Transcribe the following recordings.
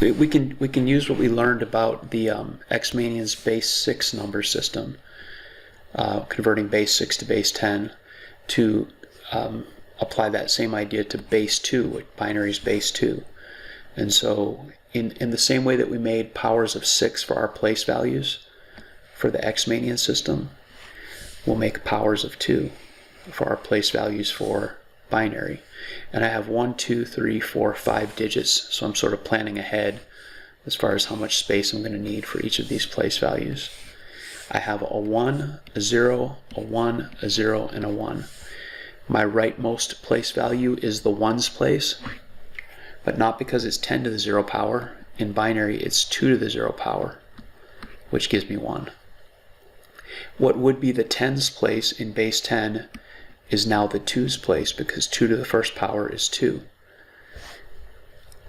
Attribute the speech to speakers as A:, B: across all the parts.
A: we can use what we learned about the Xmanian's base 6 number system, converting base 6 to base 10, to apply that same idea to base 2, binary's base 2. And so in the same way that we made powers of 6 for our place values for the Xmanian system, we'll make powers of 2 for our place values for binary. And I have 1, 2, 3, 4, 5 digits, so I'm sort of planning ahead as far as how much space I'm going to need for each of these place values. I have a 1, a 0, a 1, a 0, and a 1. My rightmost place value is the ones place, but not because it's 10 to the 0 power. In binary, it's 2 to the 0 power, which gives me 1. What would be the tens place in base 10 is now the twos place, because 2 to the first power is 2.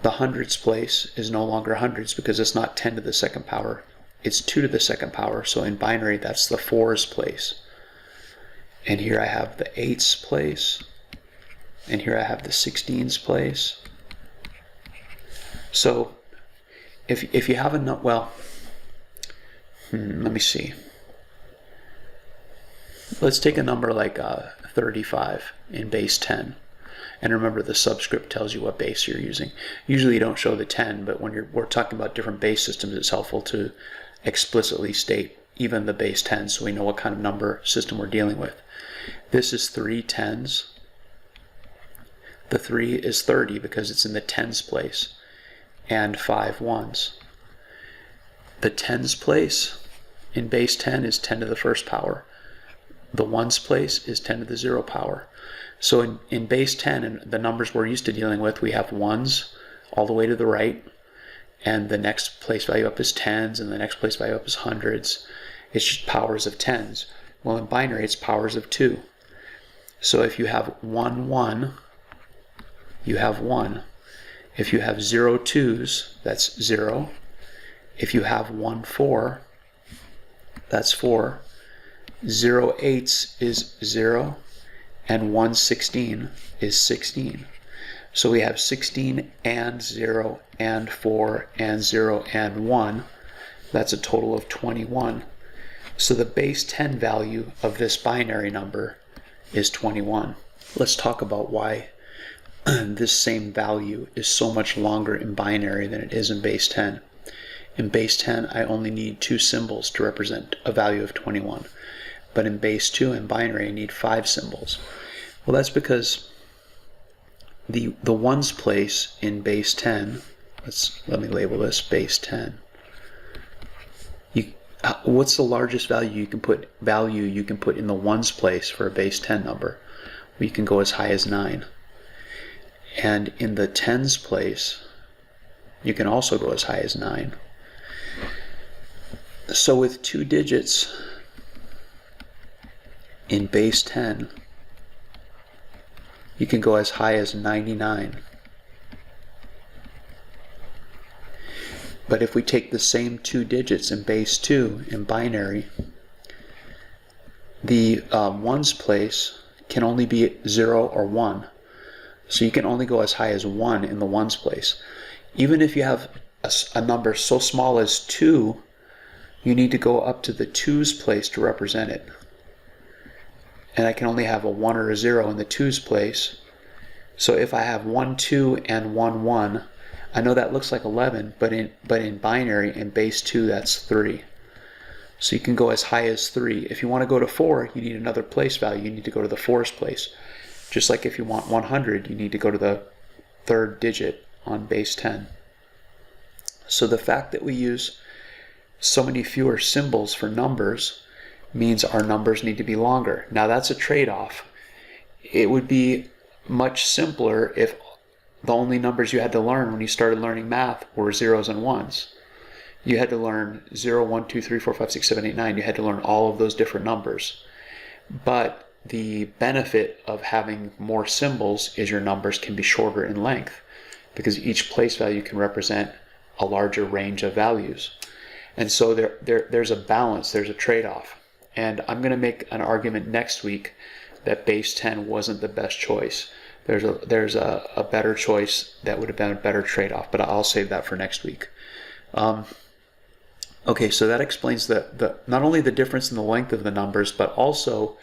A: The hundreds place is no longer hundreds because it's not 10 to the second power, it's 2 to the second power. So in binary, that's the fours place. And here I have the eights place, and here I have the 16s place. So if you have a let me see. Let's take a number like 35 in base 10. And remember, the subscript tells you what base you're using. Usually you don't show the 10, but when we're talking about different base systems, it's helpful to explicitly state even the base 10 so we know what kind of number system we're dealing with. This is 3 tens. The 3 is 30 because it's in the tens place, and 5 ones. The tens place in base 10 is 10 to the first power. The ones place is 10 to the 0 power. So in base 10, and the numbers we're used to dealing with, we have ones all the way to the right, and the next place value up is tens, and the next place value up is hundreds. It's just powers of tens. Well, in binary, it's powers of 2. So if you have 1, 1, you have 1. If you have 0 twos, that's 0. If you have 1, 4, that's 4. 0 eights is 0. And 1 16 is 16. So we have 16 and 0 and 4 and 0 and 1. That's a total of 21. So the base 10 value of this binary number is 21. Let's talk about why this same value is so much longer in binary than it is in base 10. In base 10, I only need 2 symbols to represent a value of 21. But in base 2 in binary, I need 5 symbols. Well, that's because the ones place in base 10, let me label this base 10. What's the largest value you can put in the ones place for a base 10 number? Well, you can go as high as 9. And in the tens place, you can also go as high as 9. So with 2 digits in base 10, you can go as high as 99. But if we take the same 2 digits in base 2 in binary, the ones place can only be 0 or 1. So you can only go as high as 1 in the ones place. Even if you have a number so small as 2, you need to go up to the twos place to represent it. And I can only have a 1 or a 0 in the twos place. So if I have 1, 2, and 1, 1, I know that looks like 11, but in binary, in base 2, that's 3. So you can go as high as 3. If you want to go to 4, you need another place value. You need to go to the fours place. Just like if you want 100, you need to go to the third digit on base 10. So the fact that we use so many fewer symbols for numbers means our numbers need to be longer. Now that's a trade-off. It would be much simpler if the only numbers you had to learn when you started learning math were zeros and ones. You had to learn 0, 1, 2, 3, 4, 5, 6, 7, 8, 9. You had to learn all of those different numbers. But the benefit of having more symbols is your numbers can be shorter in length because each place value can represent a larger range of values. And so there's a balance, there's a trade-off. And I'm going to make an argument next week that base 10 wasn't the best choice. there's a better choice that would have been a better trade-off, but I'll save that for next week. Okay, so that explains the not only the difference in the length of the numbers, but also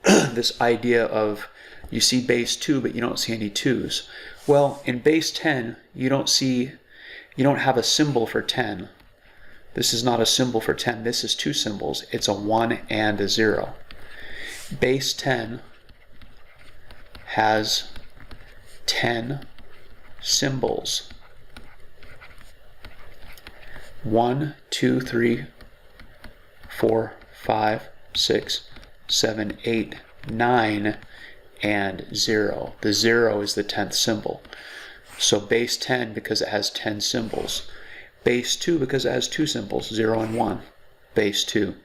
A: this idea of you see base 2, but you don't see any 2's. Well, in base 10, you don't have a symbol for 10. This is not a symbol for 10. This is 2 symbols. It's a 1 and a 0. Base 10 has 10 symbols. 1, 2, 3, 4, 5, 6, 7, 8, 9, and 0. The 0 is the 10th symbol. So base 10 because it has 10 symbols. Base 2 because it has 2 symbols, 0 and 1. Base 2.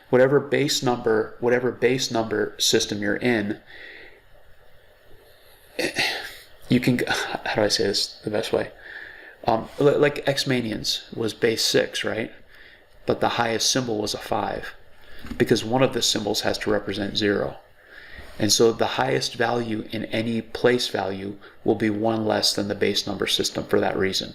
A: Whatever base number system you're in, you can, how do I say this the best way? Like X-Manians was base 6, right? But the highest symbol was a 5 because one of the symbols has to represent 0. And so the highest value in any place value will be 1 less than the base number system for that reason.